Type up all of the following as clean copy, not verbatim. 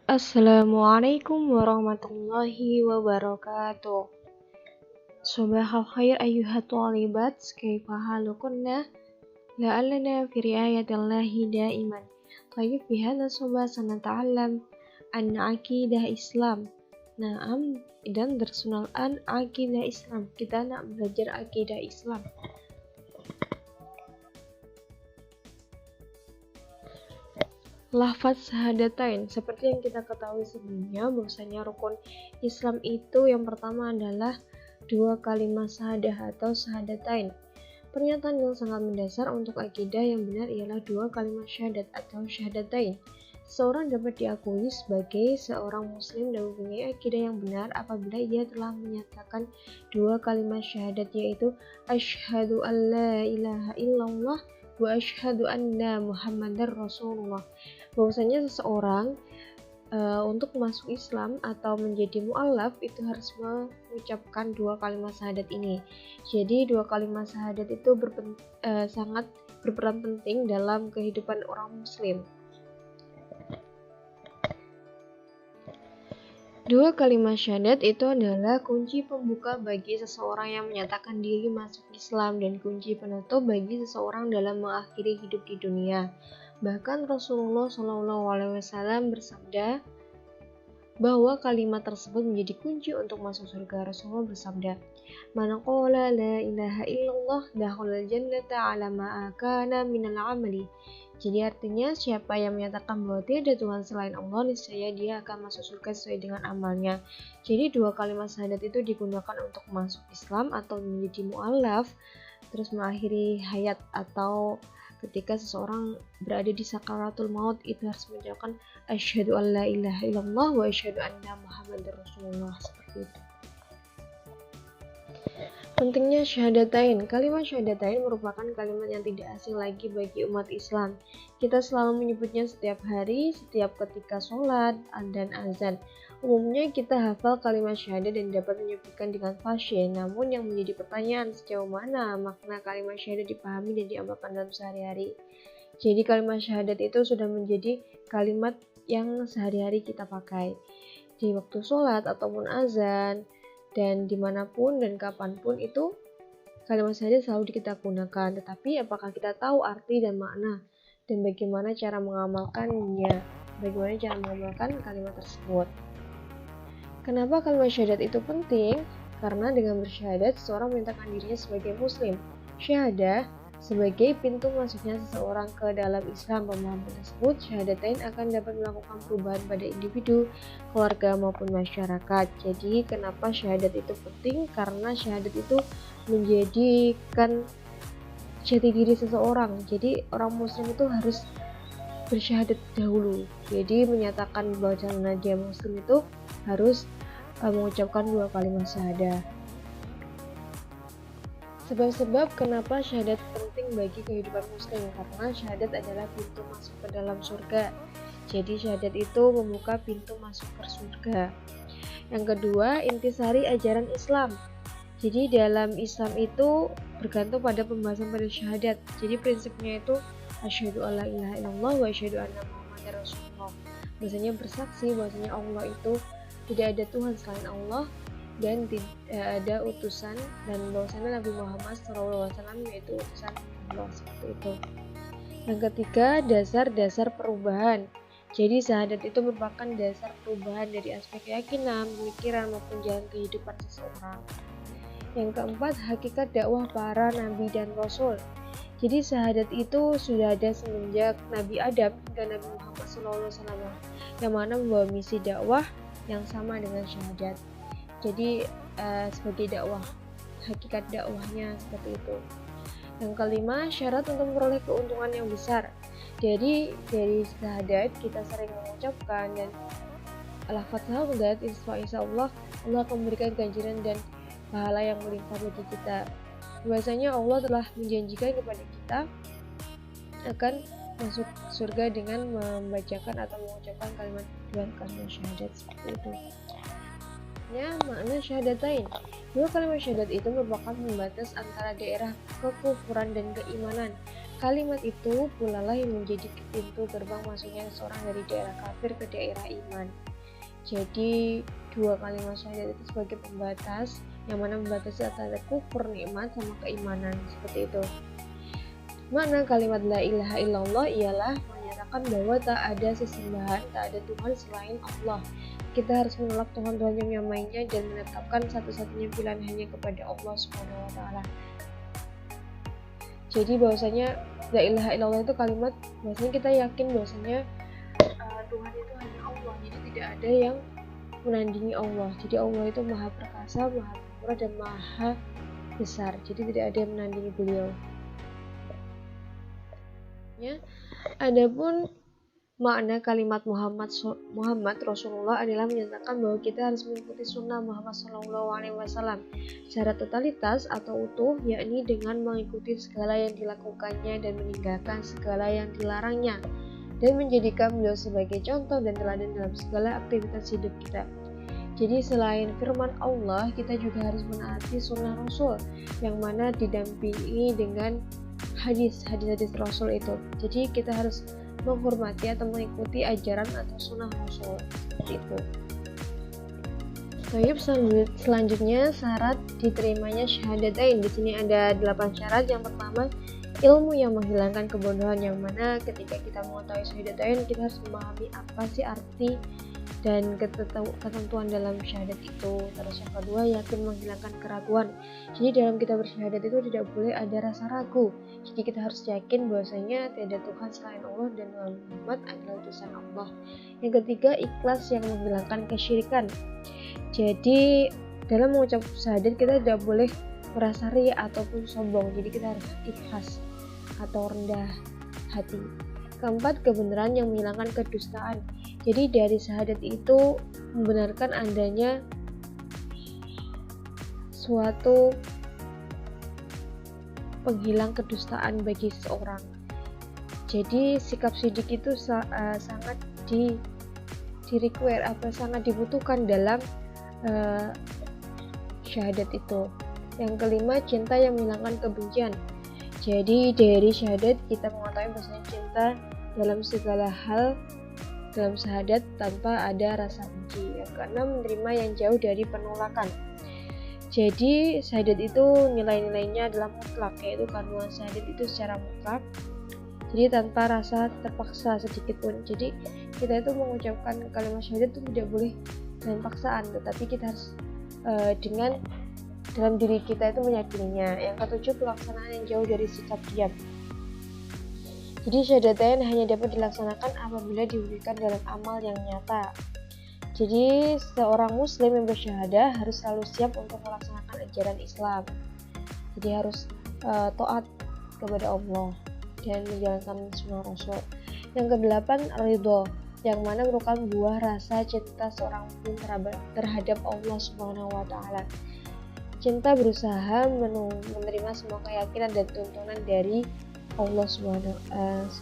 Assalamualaikum warahmatullahi wabarakatuh. Subahal khair ayyuhat talibat, kaifa halukunna? La'allana fi riayatillahi daiman. Tayyib fi hadha subah sanata'allam an aqidah Islam. Naam, dan darsunal an aqidah Islam. Kita nak belajar aqidah Islam. Lafaz syahadatain, seperti yang kita ketahui sebelumnya, bahwasanya rukun Islam itu yang pertama adalah dua kalimat syahadah atau syahadatain. Pernyataan yang sangat mendasar untuk akidah yang benar ialah dua kalimat syahadat atau syahadatain. Seseorang dapat diakui sebagai seorang muslim dan mempunyai akidah yang benar apabila ia telah menyatakan dua kalimat syahadat, yaitu asyhadu an la ilaha illallah wa asyhadu anna muhammadar rasulullah. Bahwasanya seseorang untuk masuk Islam atau menjadi mu'alaf itu harus mengucapkan dua kalimat syahadat ini. Jadi dua kalimat syahadat itu sangat berperan penting dalam kehidupan orang muslim. Dua kalimat syahadat itu adalah kunci pembuka bagi seseorang yang menyatakan diri masuk Islam dan kunci penutup bagi seseorang dalam mengakhiri hidup di dunia. Bahkan Rasulullah SAW bersabda bahwa kalimat tersebut menjadi kunci untuk masuk surga. Rasulullah bersabda, "Man qala la ilaha illallah dakhala jannata ala ma kana minal amali." Jadi artinya siapa yang menyatakan bahwa tidak ada Tuhan selain Allah, niscaya dia akan masuk surga sesuai dengan amalnya. Jadi dua kalimat syahadat itu digunakan untuk masuk Islam atau menjadi mu'alaf, terus mengakhiri hayat, atau ketika seseorang berada di sakaratul maut itu harus mengucapkan asyhadu an la ilaha illallah wa asyhadu anna muhammadar rasulullah, seperti itu. Pentingnya syahadatain. Kalimat syahadatain merupakan kalimat yang tidak asing lagi bagi umat Islam. Kita selalu menyebutnya setiap hari, setiap ketika sholat dan azan. Umumnya kita hafal kalimat syahadat dan dapat menyebutkan dengan fasih. Namun yang menjadi pertanyaan, sejauh mana makna kalimat syahadat dipahami dan diamalkan dalam sehari-hari. Jadi kalimat syahadat itu sudah menjadi kalimat yang sehari-hari kita pakai di waktu sholat ataupun azan, dan dimanapun dan kapanpun itu kalimat syahadat selalu kita gunakan. Tetapi apakah kita tahu arti dan makna dan bagaimana cara mengamalkannya, bagaimana cara mengamalkan kalimat tersebut? Kenapa kalimat syahadat itu penting? Karena dengan bersyahadat seseorang menyatakan dirinya sebagai muslim. Syahadah sebagai pintu masuknya seseorang ke dalam Islam. Pemahaman tersebut, syahadatain akan dapat melakukan perubahan pada individu, keluarga maupun masyarakat. Jadi kenapa syahadat itu penting? Karena syahadat itu menjadikan jati diri seseorang. Jadi orang muslim itu harus bersyahadat dahulu. Jadi menyatakan bahwa dia muslim itu harus mengucapkan dua kalimat syahadah. Sebab-sebab kenapa syahadat penting bagi kehidupan muslim, karena syahadat adalah pintu masuk ke dalam surga. Jadi syahadat itu membuka pintu masuk ke surga. Yang kedua, intisari ajaran Islam. Jadi dalam Islam itu bergantung pada pembahasan pada syahadat. Jadi prinsipnya itu asyhadu alla ilaha illallah wa asyhadu anna muhammadar rasulullah. Bahwasanya bersaksi bahwasanya Allah itu tidak ada Tuhan selain Allah dan tidak ada utusan, dan bahwasanya Nabi Muhammad SAW yaitu utusan Allah, seperti itu. Yang ketiga, dasar-dasar perubahan. Jadi syahadat itu merupakan dasar perubahan dari aspek keyakinan, pemikiran maupun jalan kehidupan seseorang. Yang keempat, hakikat dakwah para nabi dan rasul. Jadi syahadat itu sudah ada semenjak Nabi Adam hingga Nabi Muhammad SAW, yang mana membawa misi dakwah yang sama dengan syahadat. Jadi sebagai dakwah, hakikat dakwahnya seperti itu. Yang kelima, syarat untuk memperoleh keuntungan yang besar. Jadi dari syahadat kita sering mengucapkan dan lafaz syahadat, insya Allah akan memberikan ganjaran dan pahala yang melimpah bagi kita. Biasanya Allah telah menjanjikan kepada kita akan masuk surga dengan membacakan atau mengucapkan kalimat syahadat, seperti itu. Makna syahadatain. Dua kalimat syahadat itu merupakan pembatas antara daerah kekufuran dan keimanan. Kalimat itu pula lah yang menjadi pintu gerbang masuknya seseorang dari daerah kafir ke daerah iman. Jadi dua kalimat syahadat itu sebagai pembatas yang mana membatasi antara kufur nikmat sama keimanan, seperti itu. Makna kalimat la ilaha illallah ialah menyatakan bahwa tak ada sesembahan, tak ada Tuhan selain Allah. Kita harus menolak Tuhan-Tuhan yang lainnya dan menetapkan satu-satunya pilihan hanya kepada Allah Subhanahu wa taala. Jadi bahwasanya la ilaha illallah itu kalimat bahwasanya kita yakin bahwasanya Tuhan itu hanya Allah. Jadi tidak ada yang menandingi Allah. Jadi Allah itu maha perkasa, maha pemurah dan maha besar. Jadi tidak ada yang menandingi beliau. Adapun makna kalimat Muhammad Rasulullah adalah menyatakan bahwa kita harus mengikuti sunnah Muhammad SAW secara totalitas atau utuh, yakni dengan mengikuti segala yang dilakukannya dan meninggalkan segala yang dilarangnya, dan menjadikan beliau sebagai contoh dan teladan dalam segala aktivitas hidup kita. Jadi selain firman Allah, kita juga harus menaati sunnah Rasul yang mana didampingi dengan hadis Rasul itu. Jadi kita harus menghormati atau mengikuti ajaran atau sunnah Rasul itu. Selanjutnya syarat diterimanya syahadatain. Di sini ada 8 syarat. Yang pertama, ilmu yang menghilangkan kebodohan, yang mana ketika kita mengetahui syahadatain kita harus memahami apa sih arti dan ketentuan dalam syahadat itu. Terus yang kedua, yakin menghilangkan keraguan. Jadi dalam kita bersyahadat itu tidak boleh ada rasa ragu. Jadi kita harus yakin bahwasanya tiada Tuhan selain Allah dan Muhammad adalah utusan Allah. Yang ketiga, ikhlas yang menghilangkan kesyirikan. Jadi dalam mengucap syahadat kita tidak boleh merasa riya ataupun sombong. Jadi kita harus ikhlas atau rendah hati. Keempat, kebenaran yang menghilangkan kedustaan. Jadi dari syahadat itu membenarkan adanya suatu penghilang kedustaan bagi seseorang. Jadi sikap sidik itu sangat di-require atau sangat dibutuhkan dalam syahadat itu. Yang kelima, cinta yang menghilangkan kebencian. Jadi dari syahadat kita mengetahui bahwasanya cinta dalam segala hal dalam syahadat tanpa ada rasa benci. Yang keenam, menerima yang jauh dari penolakan. Jadi syahadat itu nilai-nilainya adalah mutlak, yaitu kandungan syahadat itu secara mutlak, jadi tanpa rasa terpaksa sedikit pun. Jadi kita itu mengucapkan kalimat syahadat itu tidak boleh dengan paksaan, tetapi kita harus dengan dalam diri kita itu meyakininya. Yang ketujuh, pelaksanaan yang jauh dari sikap diam. Jadi syahadatain hanya dapat dilaksanakan apabila diwujudkan dalam amal yang nyata. Jadi seorang muslim yang bersyahadah harus selalu siap untuk melaksanakan ajaran Islam. Jadi harus taat kepada Allah dan menjalankan sunnah Rasul. Yang kedelapan, ridho, yang mana merupakan buah rasa cinta seorang muslim terhadap Allah Subhanahu wa taala. Cinta berusaha menerima semua keyakinan dan tuntunan dari Allah Subhanahu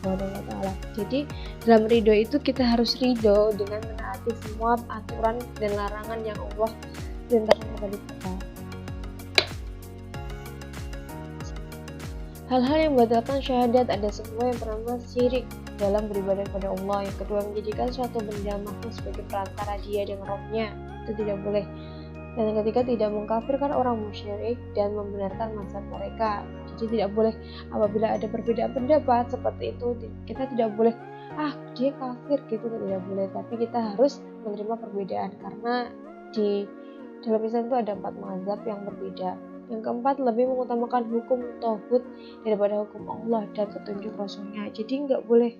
wa taala. Jadi dalam ridho itu kita harus ridho dengan menaati semua aturan dan larangan yang Allah perintahkan kepada kita. Hal-hal yang membatalkan syahadat ada semua. Yang pertama, syirik dalam beribadah kepada Allah. Yang kedua, menjadikan suatu benda makhluk sebagai perantara dia dengan Rabb-nya. Itu tidak boleh. Dan yang ketiga, tidak mengkafirkan orang musyrik dan membenarkan mazhab mereka. Jadi tidak boleh apabila ada perbedaan pendapat seperti itu, kita tidak boleh dia kafir gitu, tidak boleh. Tapi kita harus menerima perbedaan karena di dalam Islam itu ada 4 mazhab yang berbeda. Yang keempat, lebih mengutamakan hukum tauhid daripada hukum Allah dan petunjuk Rasulnya. Jadi nggak boleh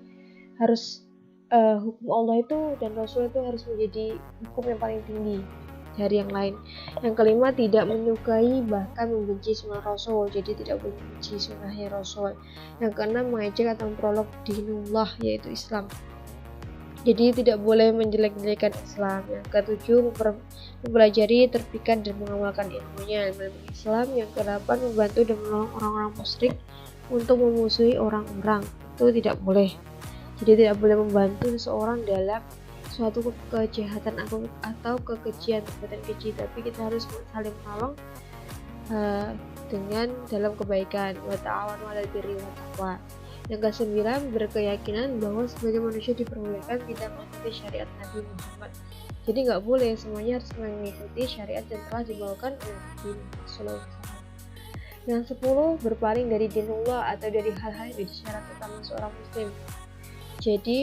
harus hukum Allah itu dan Rasul itu harus menjadi hukum yang paling tinggi dari yang lain. Yang kelima, tidak menyukai bahkan membenci sunnah Rasul. Jadi tidak boleh membenci sunnahnya Rasul. Yang keenam, mengejek atau memperolok dinullah, yaitu Islam. Jadi tidak boleh menjelek-jelekan Islam. Yang ketujuh, mempelajari, terpikat dan mengamalkan ilmunya dalam Islam. Yang kedelapan, membantu dan menolong orang-orang musyrik untuk memusuhi orang-orang. Itu tidak boleh. Jadi tidak boleh membantu seseorang dalam suatu kejahatan atau kekejian, perbuatan keji, tapi kita harus saling menolong dengan dalam kebaikan. Wa ta'awanu 'alal birri wat taqwa. Yang kesembilan, berkeyakinan bahwa sebagai manusia diperbolehkan tidak mengikuti syariat Nabi Muhammad. Jadi nggak boleh, semuanya harus mengikuti syariat yang telah dibawakan oleh Nabi Sallallahu Alaihi Wasallam. Yang 10, berpaling dari dinullah atau dari hal-hal yang menjadi syarat utama seorang muslim. Jadi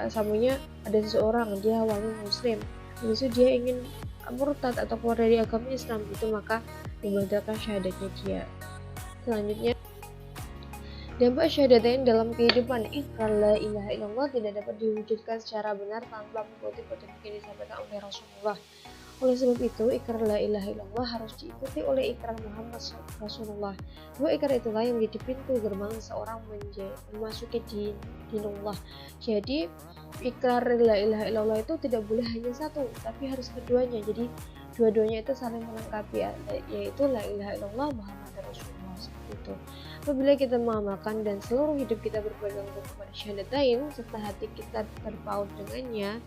sambungnya ada seseorang, dia awalnya muslim, habis itu dia ingin murtad atau keluar dari agama Islam, itu maka dibatalkan syahadatnya dia. Selanjutnya, dampak syahadatain dalam kehidupan. Iqrar la ilaha illallah tidak dapat diwujudkan secara benar tanpa mengikuti petunjuk yang disampaikan oleh Rasulullah. Oleh sebab itu, ikrar la ilaha illallah harus diikuti oleh ikrar Muhammad Rasulullah. Dua ikrar itulah yang menjadi pintu gerbang seorang memasuki dinullah. Jadi, ikrar la ilaha illallah itu tidak boleh hanya satu, tapi harus keduanya. Jadi, dua-duanya itu saling melengkapi, yaitu la ilaha illallah Muhammad Rasulullah, seperti itu. Apabila kita mengamalkan dan seluruh hidup kita berpegang kepada syahadatain serta hati kita terpaut dengannya,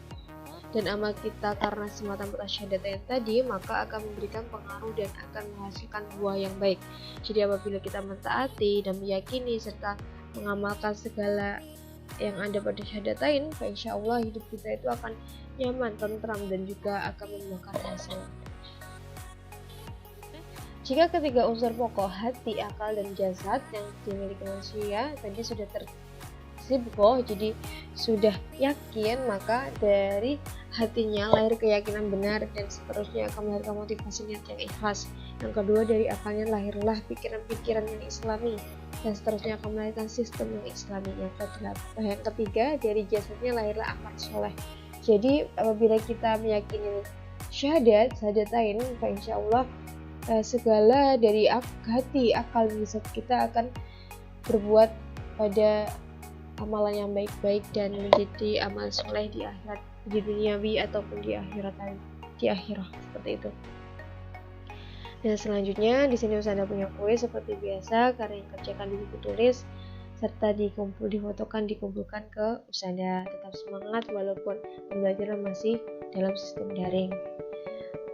dan amal kita karena semata-mata syahadatain tadi, maka akan memberikan pengaruh dan akan menghasilkan buah yang baik. Jadi apabila kita mentaati dan meyakini serta mengamalkan segala yang ada pada syahadatain, insya Allah hidup kita itu akan nyaman, tentram, dan juga akan membuahkan hasil. Jika ketiga unsur pokok hati, akal, dan jasad yang dimiliki manusia tadi sudah tersibuk, jadi sudah yakin, maka dari hatinya lahir keyakinan benar dan seterusnya akan melahirkan motivasi niat yang ikhlas. Yang kedua, dari akalnya lahirlah pikiran-pikiran yang islami dan seterusnya akan melahirkan sistem yang islami. Yang ketiga, dari jasadnya lahirlah amal soleh. Jadi apabila kita meyakini syahadatain, insya Allah segala dari hati, akal, dan jasad kita akan berbuat pada amalan yang baik-baik dan menjadi amal soleh di akhirat, di duniawi ataupun di akhirah seperti itu. Dan selanjutnya di sini Usada punya kuis seperti biasa, karena yang kerjakan di buku tulis serta difotokan dikumpulkan ke Usada. Tetap semangat walaupun pembelajaran masih dalam sistem daring.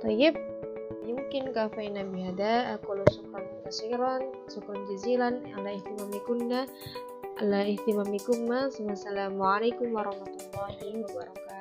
Tayyib, mungkin kafaina bihada, aku syukran kasiran, syukran jazilan ala ihtimamikum. Wassalamualaikum warahmatullahi wabarakatuh.